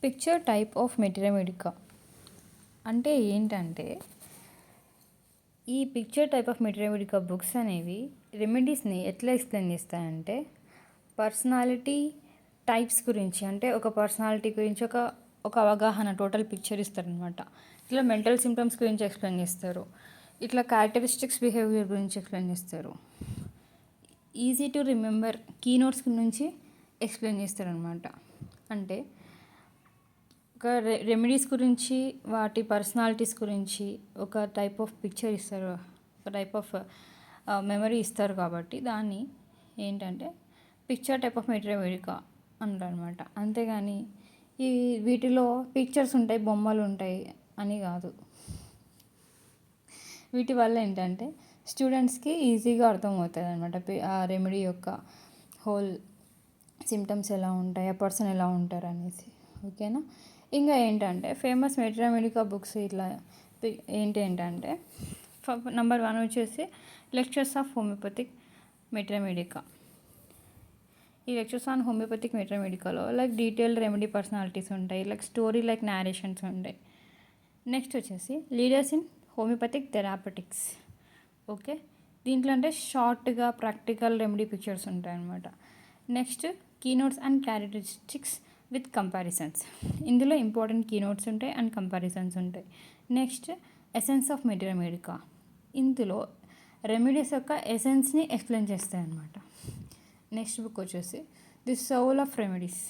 Picture type of material అంటే ఏంటంటే, ఈ picture type of material books అనేవి రెమెడీస్ని ఎట్లా ఎక్స్ప్లెయిన్ చేస్తాయంటే, పర్సనాలిటీ టైప్స్ గురించి, అంటే ఒక పర్సనాలిటీ గురించి ఒక అవగాహన, టోటల్ పిక్చర్ ఇస్తారనమాట. ఇట్లా మెంటల్ సిమ్టమ్స్ గురించి ఎక్స్ప్లెయిన్ చేస్తారు, ఇట్లా క్యారెక్టరిస్టిక్స్ బిహేవియర్ గురించి ఎక్స్ప్లెయిన్ చేస్తారు, ఈజీ టు రిమెంబర్ కీనోట్స్ నుంచి ఎక్స్ప్లెయిన్ చేస్తారనమాట. అంటే ఒక రెమెడీస్ గురించి, వాటి పర్సనాలిటీస్ గురించి ఒక టైప్ ఆఫ్ పిక్చర్ ఇస్తారు, ఒక టైప్ ఆఫ్ మెమరీ ఇస్తారు. కాబట్టి దాన్ని ఏంటంటే పిక్చర్ టైప్ ఆఫ్ మెటీరియల్ అంటారు అనమాట. అంతేగాని ఈ వీటిలో పిక్చర్స్ ఉంటాయి, బొమ్మలు ఉంటాయి అని కాదు. వీటి వల్ల ఏంటంటే స్టూడెంట్స్కి ఈజీగా అర్థమవుతుంది అనమాట, ఆ రెమెడీ యొక్క హోల్ సిమ్టమ్స్ ఎలా ఉంటాయి, ఆ పర్సన్ ఎలా ఉంటారు అనేసి. ఓకేనా. ఇంకా ఏంటంటే ఫేమస్ మెటీరియల్ బుక్స్ ఇట్లా ఏంటంటే నెంబర్ 1 వచ్చేసి లెక్చర్స్ ఆఫ్ హోమియోపతిక్ మెటీరియల్. ఈ lectures on homeopathic material like detailed remedy personalities ఉంటాయి, లైక్ స్టోరీ లైక్ నేరేషన్స్ ఉంటాయి. నెక్స్ట్ వచ్చేసి leaders in homeopathic therapeutics. Okay, దీంట్లో అంటే షార్ట్గా ప్రాక్టికల్ రెమెడీ పిక్చర్స్ ఉంటాయి అన్నమాట. Next keynotes and characteristics with comparisons. ఇందులో ఇంపార్టెంట్ కీనోట్స్ ఉంటాయి అండ్ కంపారిజన్స్ ఉంటాయి. Next essence of material. ఇందులో రెమెడీస్ యొక్క ఎసెన్స్ని ఎక్స్ప్లెయిన్ చేస్తాయి అన్నమాట. నెక్స్ట్ బుక్ వచ్చేసి ది సోల్ ఆఫ్ రెమెడీస్.